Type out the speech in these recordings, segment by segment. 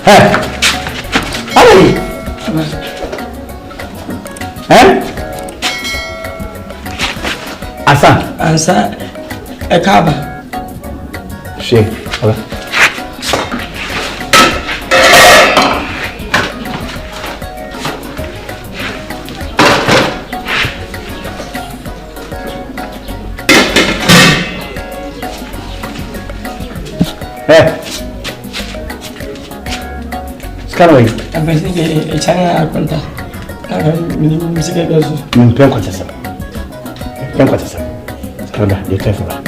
Allez. Hein? Asa. Ekaba. Chez. Voilà. Sekarang ini. Apa sih cara kontak? Mesti kita harus. Mungkin kontak sama. Yang kontak sama. Sekarang dah dia telepon.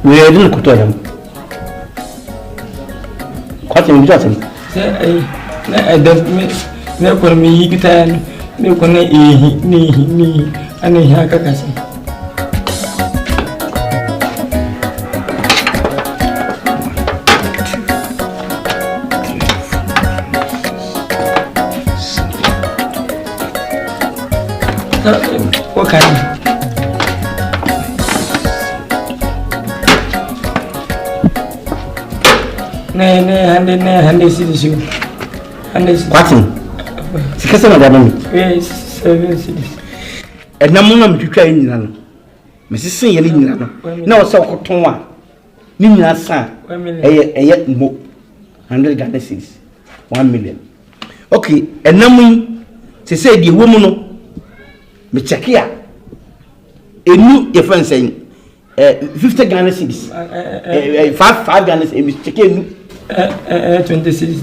We didn't go to them. What in Johnson? I don't know me, you can look on me, and I have a what kind? Hande cities. What? Because of them. Yes, 7 cities. And no one to try in Nano. Mrs. Singing no so cotton one. Nina son, a yet more 100 Ghana cities. 1 million. Okay, and no mean to say the woman, me check here. A new your friend saying 50 Ghana cities. 5 Ghana cities. Check 26.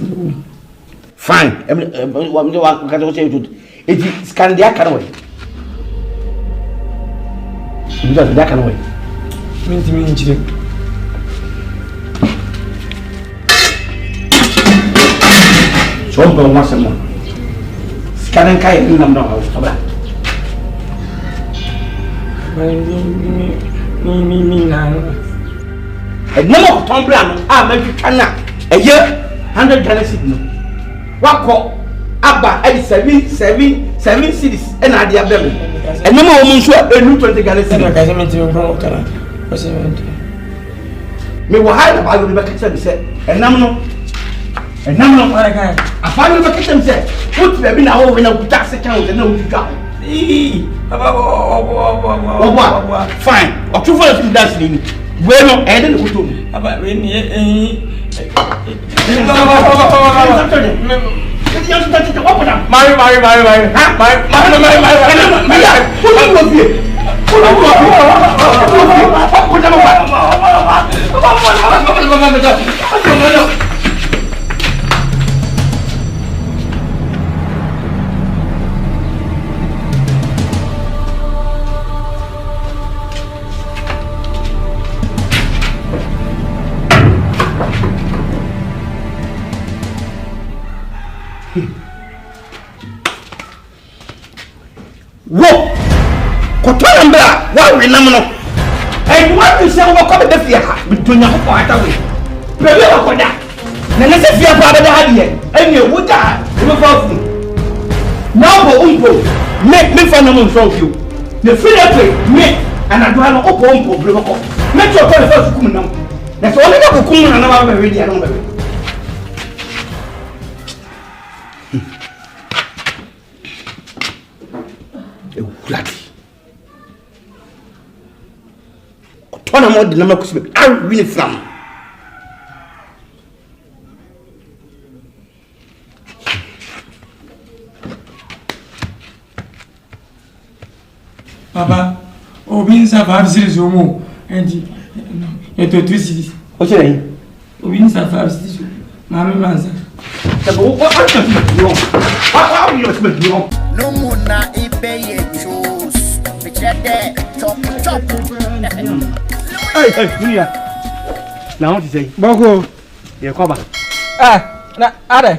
Fine. It is Candia Canaway. Just that can wait. Minty. So, once more. Scanning Kai number of that. Me now. A number of Tom Brown, a year 100 Ghana signal. What call Abba 7 cities and idea baby. And no more woman sure a new 20 Ghana signal. Me will hide about the bucket said, and number of I find the bucket said, put the bin over in a tax account and no got. Fine, or 2 for dancing. Well, I didn't go to about Whoa! Kotoyambra, why we namno? And what you say we come the fear between your part away. Prepare for that. Na se fear pa be ha die. Enye wuta, we go fu. Now go umpo. Me fa na mo so you. The fear me and I do have opo umpo bre ko. Make your call first kum nam. Na so only go kum na ba be ready na be. One more the number could I really from Papa, Obinsa 5 cities or more, and it to 3 cities. What's your name? Obinsa 5 cities, Mamma Manza. No muna ibe choose. Pichede chop. Hey, Julia. Now what to say? Boko. Yeah, come back. Na are.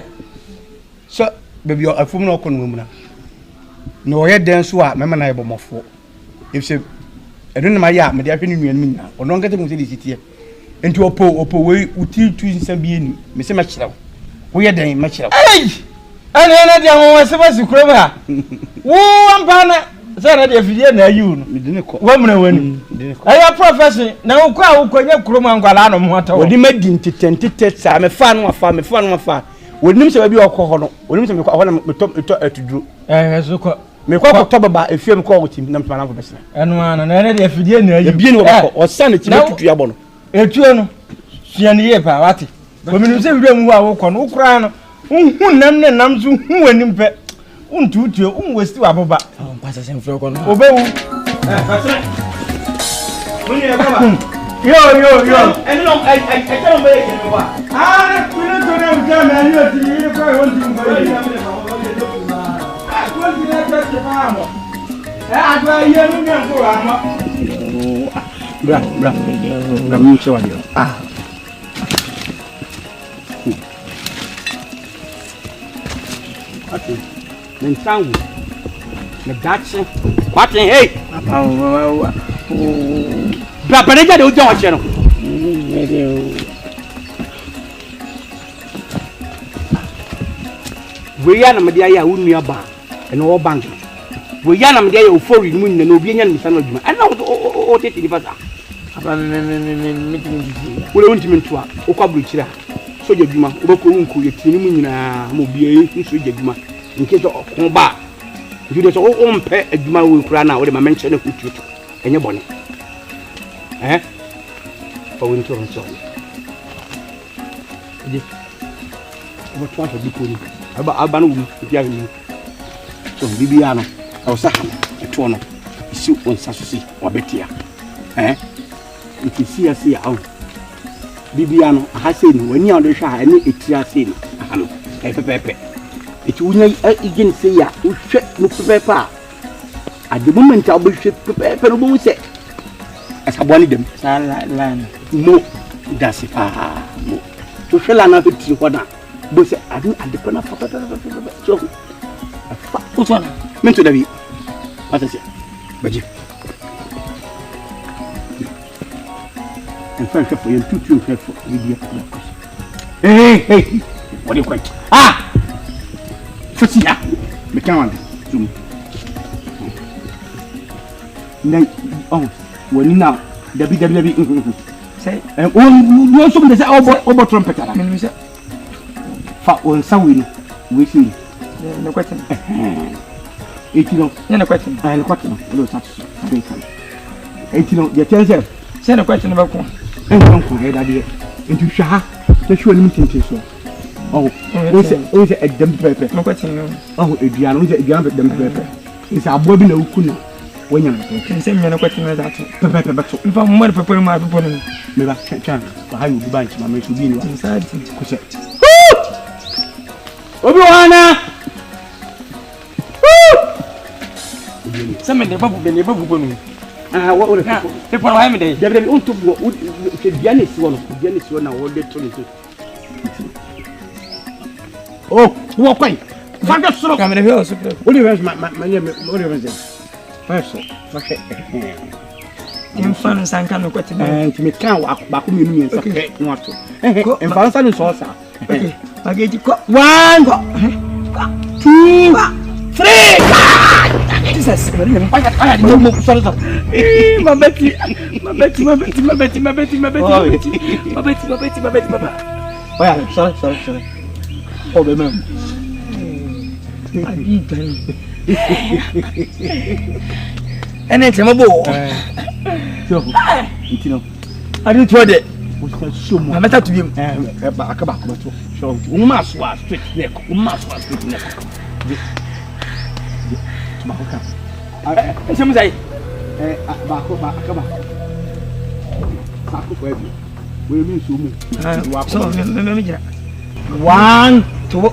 So, baby, you're a woman or woman. No, I dance so I remember I bomb for. If she, I don't know my yard, my dear opinion, and me, or don't get to the city. Into a po way, uti twins and being Mr. Matchell. We are there, Matchell. Hey! And then I was supposed to cry. Woo, Banner. Said if you didn't, you didn't call woman when I am professor. Now, crowd, Kroma, Galano, water. What do you make into 10 tits? I'm a fan of farm, a fan of farm. Would you say you are called? Would you say to do? I so me kwa talk about a film called him, Nampan of Bessie. And one and if you didn't, or send it to Yabono. A tune, she and the year, Pawati. When you say we don't walk on Ukraine, Namzu, who went in pet. Untutu unwesti wababa. Pasa semfro kono. Obewu. Yo. Eno I tell me again wa. Ah, kunu to na mja me ani oti ni ko e won ti mo yi. Ah, ko ti na ta ti fa mo. Agba ye nu mi nko wa mo. Bra mi che wa dio. Ah. Okay. Nkansah na dachi kwatin hey bra pareja de ojo oche no we ya na media ya unua ba eno wo bank we ya na media ya ofori mu nyina na obi enya nimisa no adwuma ana o tete ni fasa aba meeting we won timintua o kwabru kira soja adwuma obako wunku ye tini mu nyina mo bia yi soja adwuma nke to ba jude so o mpe adwuma wo kura na wo de ma menche na kututu enye bone fa won to so di o to so di ko ni aba no wu bia ni so bibia no o sa to no isi on sa so si wa betia ikisi ase ya bibia no aha se ni wani a do hwa ene etira se ni aha no pepepe eti wunya igin se ya uhwe no pepepe at the moment I will ship pepepe no bo se asaboni dem line mo dasi mo to hwela na fiti ko na bo se adu adepa na fa so fa utona mento dabi atase baji en fa for you tutu for video hey what do you quite Fatia, me can zoom. Nay, when now, WWE. Say, you also say, oh, trumpet. I mean, say, for on Sawin, we see. No question. 18, no question. I have a question. No such. 18, the 10 send a question about one. And don't forget idea. Into Shah, the show limiting to oh, it's a dumb pepper. No question. Oh, Adriano is a dumb pepper. It's a bobbin of Kuna. When you can send me a question like that. Pepper, but if I'm more pepper, my people, never chance. How you buy my mate to be inside. Obiwana! Some of the bubble, the bubble. Ah, what would people have me? They will want to go. Pianist one, I will get to. Oh, walk away. Father, so come in here. What do you have? My name is what do you have? First, in France, I can't quit and to me can't walk back with me and okay. What to? In France, I saw, sir. I get you 1, 2, 3. Jesus, I had no more sort of my Betty. Oh, sorry. Oh, the man. And it's a boy. I didn't try it. I met up to him. So, we must was straight neck. We must was straight neck. Some say, we will 1, Two.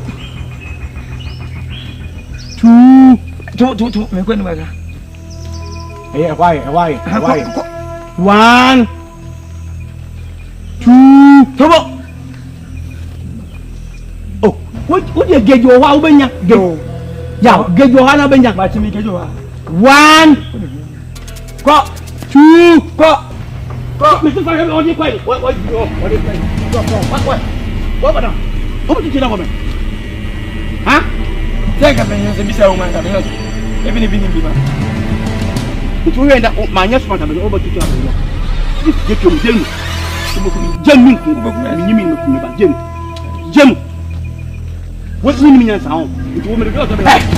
Me kwenu baga. Why? 1 2 Tobo. Oh, what you get your wow benya? Go. Yeah, get your hana benya. Ba ti mi get your 1 Go. 2 Go. Mr. Fire on the quiet. What you go? What is it? Go. What about? What did you know about? Huh? Take a man, the Mr. Woman, even if you didn't be back. If you end up my yes, what I'm over to tell you. Get your Jim. Jim. What's the meaning of sound? It will be